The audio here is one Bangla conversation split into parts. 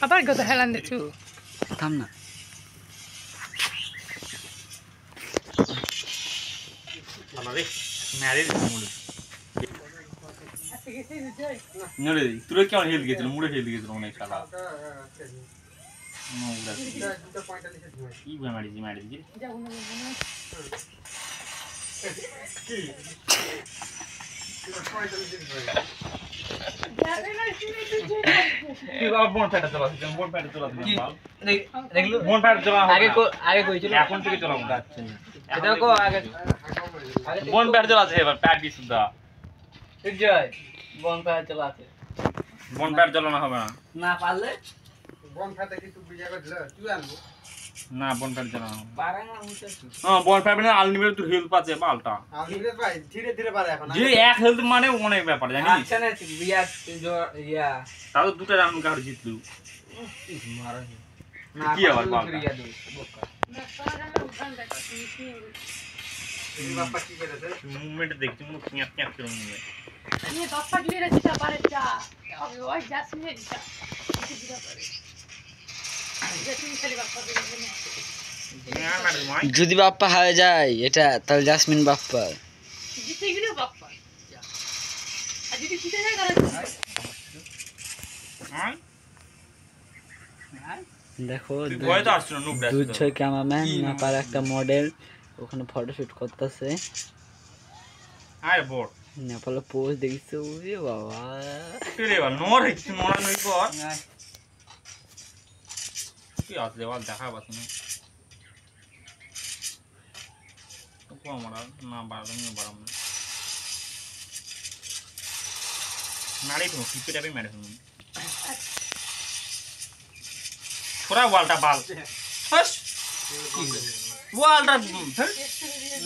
আবার কথা হেলান দিছু থাম না আমারে মেরে মুড়ে নরে তুই কেমন হেল গেছিল মুড়ে হেল গেছিল অনেক শালা কি মারিছি এখন থেকে চলাবো বন প্যাট চলাছে এবার প্যাট দিয়ে শুদ্ধ বন পাহাড় চলা আছে বন প্যাট চালানো হবে না না পারলে না বন প্যাট চালানো পারে না হইছে হ্যাঁ বন প্যাট মানে আনলিমিটেড তোর হেল্প আছে পাল্টা ধীরে পারে এখন যে এক হেলথ মানে অনেক ব্যাপার জানিস আচ্ছা না বিয়া ইয়া তাও দুটো রাউন্ড কার জিতলু মারা না কি আবার পাল্টা বাপ্পা কি করেছে মুভমেন্ট দেখছি মুখ কিয়া কিয়া করে মুভমেন্ট ये बाप्पा के लिए रचिता पारे चा अब वो जैस्मिन चा दिखा पारे जैस्मिन खाली बाप्पा के लिए যদি বাপ্পা হারে যায় এটা তাহলে জাসমিন বাপ্পা जीते गए बाप्पा आज যদি জিতে যায় তাহলে দেখো ভয় তো আসছে না নুব দুধ ছয় ক্যামেরাম্যান নেপাল একটা মডেল ওখানে ফটোশুট করতেছে আরে বড় নেপালে পোস্ট দেখিছো ওরে বাবা রে বাবা নোর হইছে নোরা নই পর কি আছে দেওয়াল দেখা পাচ্ছ না তো আমরা না বাড়াম না মারি তো ক্রিকেট আপে মারি তুমি छोरा वालटा बाल बस वालटा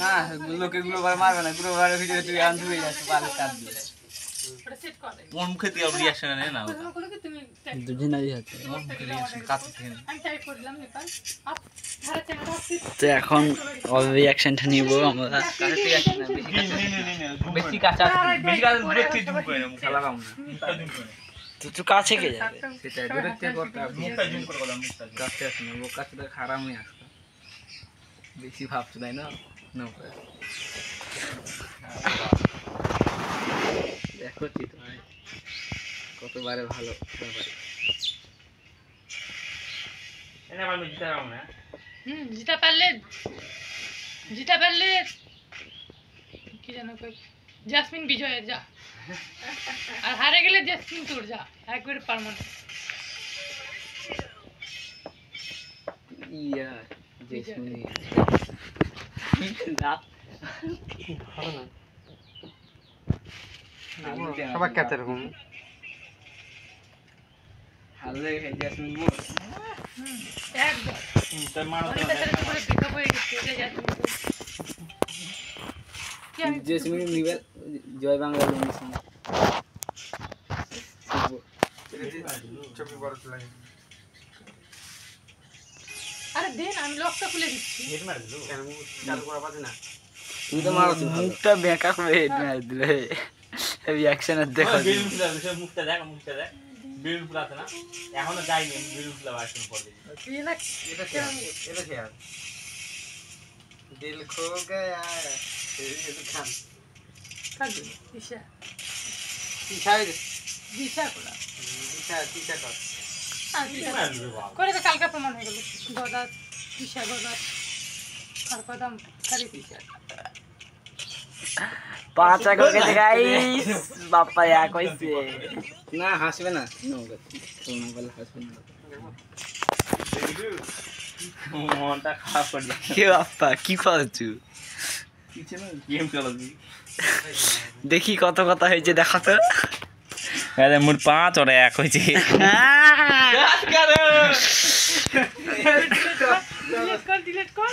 না লোকে গুলো বার মারবে না পুরো বার ভিডিও তুই আনতে হয়ে যাচ্ছে বালে কাট দিয়ে ওটা সেট কর দে কোন মুখে দিয়ে রিঅ্যাকশন নেই না তুমি বলো কি তুমি দুজনেরই হাতে কোন মুখে রিঅ্যাকশন কাছে থেকে আমি টাইপ করলাম নেপাল আপ ধারা চ্যানেল আছে তো এখন অল রিঅ্যাকশনটা নিব আমরা কাছে রিঅ্যাকশন নে বেশি কাঁচা বেশি কাছে দূরে থেকে জুম করে না খেলা কাম না মুখটা জুম করে তো তুই কাছে কে যাবে সেটা দূরে থেকে করতে হবে মুখটা জুম করে বলা মুখটা কাছে আসে না ও কাছে তো খারাপই আসছে বেশি ভাবছো তাই না নো দেখো চিত্র কতবারে ভালো ব্যাপারে এনে ভালো জিতা রাও না জিতা পারলে কি জানো কই জাসমিন বিজয়ের যা আর হারে গেলে জাসমিন তোর যা একবারে পার্মানেন্ট ইয়া জেসমিন দাঁত ভালো না সবাই কাছে এরকম হালে জেসমিন মোর একদম তার মানো অনেক তাড়াতাড়ি করে পিকআপ হয়ে গেছে এটা জাসমিন কি আমি জেসমিন নিবেল জয় বাংলা লিখেছেন ছবি বড় লাগে আরে দেন আমি লকটা খুলে দিচ্ছি হেড মার দিলো কেন চালু করা পাচ্ছে না তুই তো মারছ মুখটা বেঁকা করে হেড মার দিলে রিঅ্যাকশন দেখো বেলুন ফুলা সে মুখটা দেখ বেলুন ফুলা আছে না এখনো যাইনি বেলুন ফুলা আসুন পড়ে তুই না এটা খেয়াল দিল খো গয়া এই খান কাজ দিশা পিছাই দিশা করা পিছা কর করে তো কালকে প্রমাণ হয়ে গেল গদা দিশা গদা আর কদম খালি দিশা পাঁচ করে গাইস বাপ্পা এক হইছে না হাসবে না তোমরা বলে হাসবে না মনটা খারাপ করে দিচ্ছে কে বাপ্পা কি করছো গেম চালাবি দেখি কত কথা হয়েছে দেখা তো আরে মোর 5 আর 1 হইছে ডিলিট কর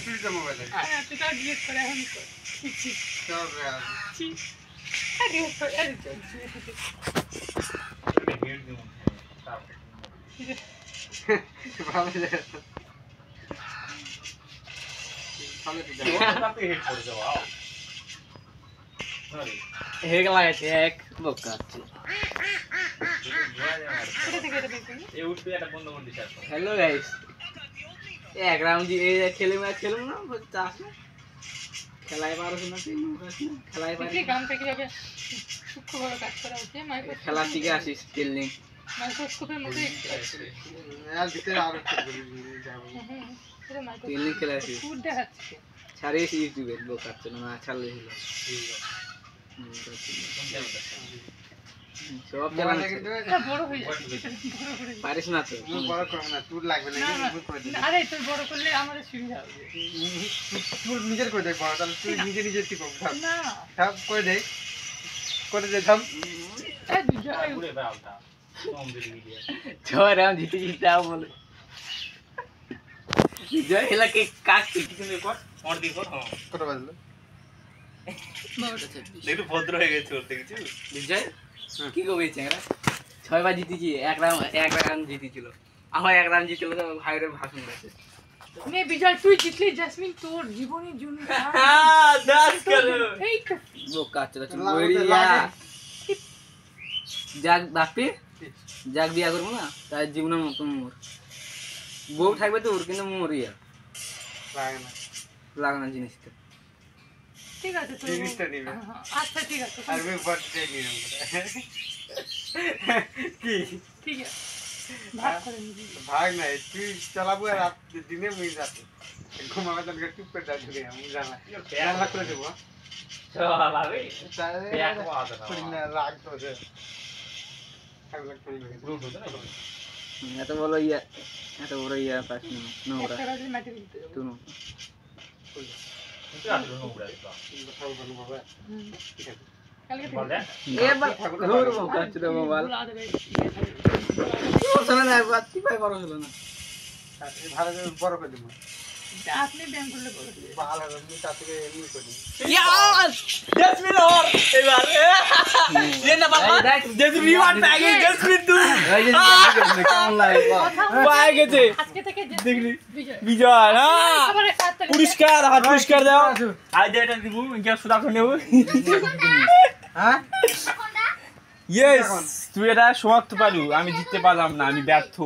চুরি তো মোবাইলে হ্যাঁ তুই কার ডিলিট করে এখন কর সব ছি আরে আরে ভালো লাগে ভালো তো হেড পড়ে যাও হেগ লাগাইছে এক বোকা কোথা থেকে এটা বের করলি? এই উঠবে একটা বন্ধ মন্দির শেষ করে হ্যালো গাইস এক রাউন্ড খেলুম না চাস না খেলায় পারছ না তুই খেলায় তুই কি পারিস গ্রাম থেকে যাবে সূক্ষ্মভাবে কাজ করা হচ্ছে খেলা শিখে আসিস টেলিং মাইক্রোস্কোপের মতো আর ভিতরে আরো যাবো টেলিং খেলা আসিস ফুড দেখাচ্ছে ছাড়িয়েছি ইউটিউবে লোক আছে না ছাড়লে হলো সব খেলা মোবাইলটা কিন্তু এটা বড় হয়ে যাচ্ছে বড় করে পারিস না তো তুমি বড় করো না তুই লাগবে না না, না, তুই করে দে আরে তুই বড় করলে আমাদের সুবিধা হবে তুই নিজের করে দে বড় তাহলে তুই নিজে ঠিক করব না সব করে দে থাম এই বিজয় ঘুরে বেড়ালটা কম দিকে গিয়ে ছয় রাউন্ড জিতে যাও বলে জয় হেলা কে কাক কিছু কর ওর দিকে কর হ্যাঁ কত বাজলো একটু ভদ্র হয়ে গেছে ওর দেখেছি বিজয় কি কবে চেংরা 6 বার জিতেছি এক রাউন্ড জিতেছিল আমার এক রাউন্ড জিতলো তো ভাইরে ভাষণ দিয়েছে নে বিজয় তুই জিতলি জাসমিন তোর জীবনের জন্য হ্যাঁ দাস করো এই তো বোকা চলা ওইরিয়া যাক বাপি যাক বিয়া করবো না তার জীবনের মতো মোর বউ থাকবে তো ওর কিন্তু মরিয়া লাগে না লাগানো জিনিসটা ঠিক আছে তো জিনিসটা নিবে। আচ্ছা ঠিক আছে আর আমি বার্থডে নিয়ে নেব কি ঠিক আছে ভাগ করে নিবি ভাগ নাই তুই চালাবো আর রাত দিনে মুই রাতে ঘুমাবে তাহলে টুপ করে যাচ্ছি আমি জানা জানা করে দেবো চলা রে তাহলে এক বাদ না করি না লাগতো যে খাবার করে গ্রুপ হতো না এত বড় ইয়া পাস না নোংরা একটা রাতে মাটি দিতে হবে তুই কিন্তু আসলে নোংরা এটা খাবার করবো বাবা হুম। ঠিক আছে কালকে থেকে বলে এবার ঘুর বোকা চুদা মোবাইল ভুলা দেবে চলে না বাতি পাই বড় হলো না আর এই ভালো করে বড় করে দেবো আপনি ব্যায়াম করলে বড় হবে। ভালো হবে আমি তার থেকে এমনি করি ইয়াস জেসমিন और এবার ये ना बाबा जैसे रिवार्ड पाएंगे जैसमिन तू এই যে কেমন লাগে কথা পায়ে গেছে আজকে থেকে দেখলি বিজয় বিজয় না সবারে হাত তালি পুরস্কার হাত পুরস্কার দাও আজ এটা দিব ইনকা সুদা করে নেব হ্যাঁ ইয়েস তুই এটা সমাপ্ত পারু আমি জিততে পারলাম না আমি ব্যর্থ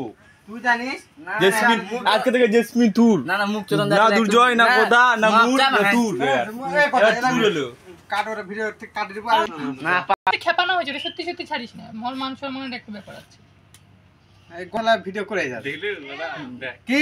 তুই জানিস জেসমিন আজকে থেকে জেসমিন তুর না না মুখ চোদন না দুর্জয় না কোদা না মুর না তুর তুরলো কাটোর ভিডিও ঠিক কাটে দেবো আর না খেপানো হয়েছে রে, সত্যি সত্যি ছাড়িস না মল মান সম্মানের একটা ব্যাপার আছে এই গলা ভিডিও করে যা দেখলি দাদা কি